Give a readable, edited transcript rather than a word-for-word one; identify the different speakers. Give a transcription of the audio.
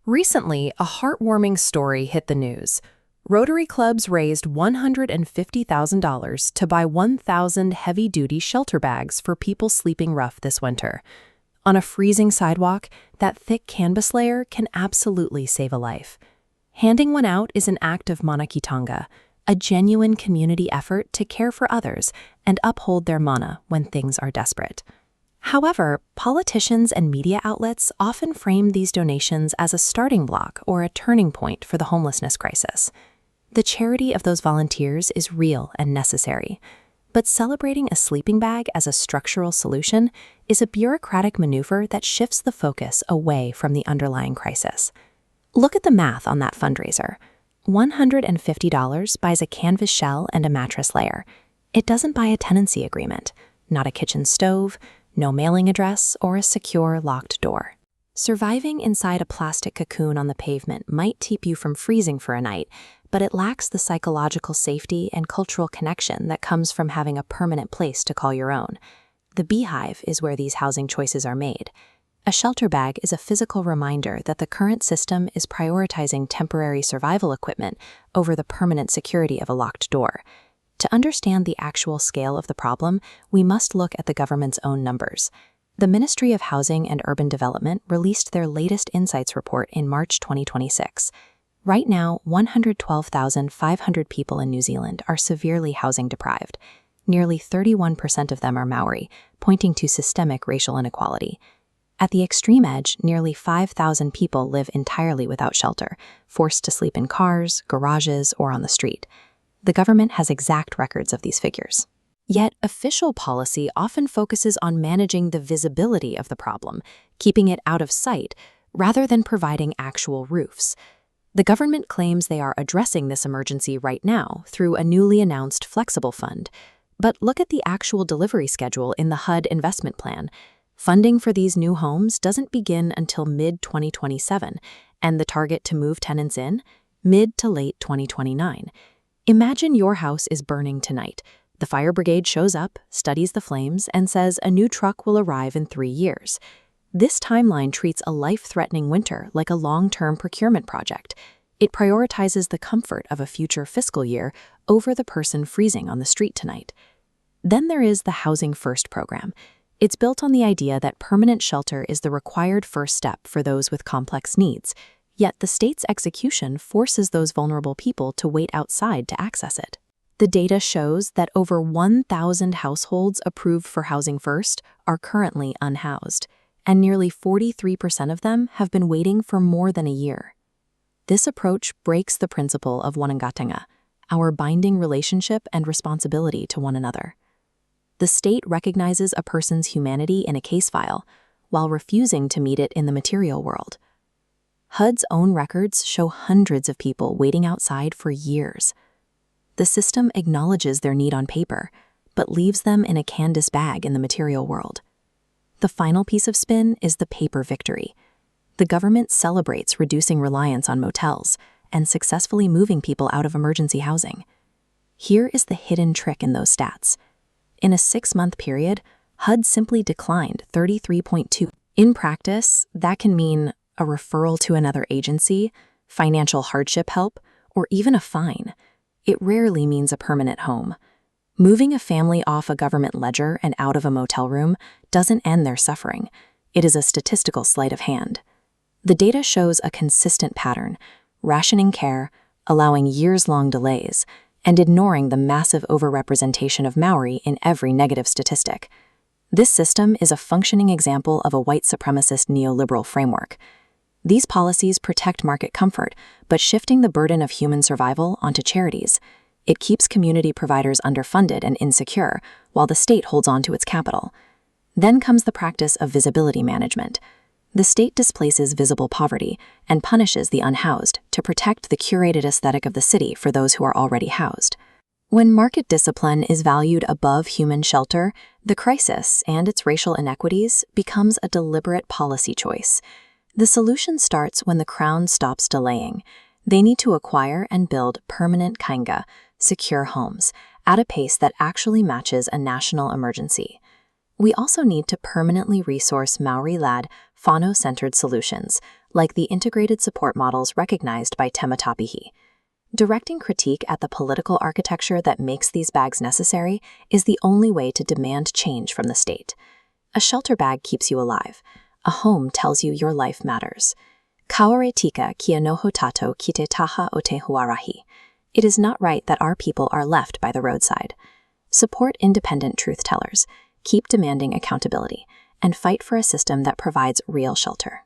Speaker 1: Recently, a heartwarming story hit the news. Rotary clubs raised $150,000 to buy 1,000 heavy-duty shelter bags for people sleeping rough this winter. On a freezing sidewalk, that thick canvas layer can absolutely save a life. Handing one out is an act of manakitanga, a genuine community effort to care for others and uphold their mana when things are desperate. However, politicians and media outlets often frame these donations as a starting block or a turning point for the homelessness crisis. The charity of those volunteers is real and necessary, but celebrating a sleeping bag as a structural solution is a bureaucratic maneuver that shifts the focus away from the underlying crisis. Look at the math on that fundraiser. $150 buys a canvas shell and a mattress layer. It doesn't buy a tenancy agreement, not a kitchen stove, no mailing address, or a secure locked door. Surviving inside a plastic cocoon on the pavement might keep you from freezing for a night, but it lacks the psychological safety and cultural connection that comes from having a permanent place to call your own. The beehive is where these housing choices are made. A shelter bag is a physical reminder that the current system is prioritizing temporary survival equipment over the permanent security of a locked door. To understand the actual scale of the problem, we must look at the government's own numbers. The Ministry of Housing and Urban Development released their latest Insights report in March 2026. Right now, 112,500 people in New Zealand are severely housing deprived. Nearly 31% of them are Māori, pointing to systemic racial inequality. At the extreme edge, nearly 5,000 people live entirely without shelter, forced to sleep in cars, garages, or on the street. The government has exact records of these figures. Yet, official policy often focuses on managing the visibility of the problem, keeping it out of sight, rather than providing actual roofs. The government claims they are addressing this emergency right now through a newly announced flexible fund. But look at the actual delivery schedule in the HUD investment plan. Funding for these new homes doesn't begin until mid-2027, and the target to move tenants in? Mid to late 2029. Imagine your house is burning tonight. The fire brigade shows up, studies the flames, and says a new truck will arrive in 3 years. This timeline treats a life-threatening winter like a long-term procurement project. It prioritizes the comfort of a future fiscal year over the person freezing on the street tonight. Then there is the Housing First program. It's built on the idea that permanent shelter is the required first step for those with complex needs. Yet the state's execution forces those vulnerable people to wait outside to access it. The data shows that over 1,000 households approved for Housing First are currently unhoused, and nearly 43% of them have been waiting for more than a year. This approach breaks the principle of whānau, our binding relationship and responsibility to one another. The state recognizes a person's humanity in a case file, while refusing to meet it in the material world. HUD's own records show hundreds of people waiting outside for years. The system acknowledges their need on paper, but leaves them in a canvas bag in the material world. The final piece of spin is the paper victory. The government celebrates reducing reliance on motels and successfully moving people out of emergency housing. Here is the hidden trick in those stats. In a 6-month period, HUD simply declined 33.2. In practice, that can mean a referral to another agency, financial hardship help, or even a fine. It rarely means a permanent home. Moving a family off a government ledger and out of a motel room doesn't end their suffering. It is a statistical sleight of hand. The data shows a consistent pattern: rationing care, allowing years-long delays, and ignoring the massive overrepresentation of Māori in every negative statistic. This system is a functioning example of a white supremacist neoliberal framework. These policies protect market comfort, but shifting the burden of human survival onto charities. It keeps community providers underfunded and insecure, while the state holds on to its capital. Then comes the practice of visibility management. The state displaces visible poverty and punishes the unhoused to protect the curated aesthetic of the city for those who are already housed. When market discipline is valued above human shelter, the crisis and its racial inequities becomes a deliberate policy choice. The solution starts when the Crown stops delaying. They need to acquire and build permanent kainga, secure homes, at a pace that actually matches a national emergency. We also need to permanently resource Māori-led, whānau-centered solutions, like the integrated support models recognized by Tematapihi. Directing critique at the political architecture that makes these bags necessary is the only way to demand change from the state. A shelter bag keeps you alive. A home tells you your life matters. Kaore tika kia noho tato ki te taha o te huarahi. It is not right that our people are left by the roadside. Support independent truth tellers, keep demanding accountability, and fight for a system that provides real shelter.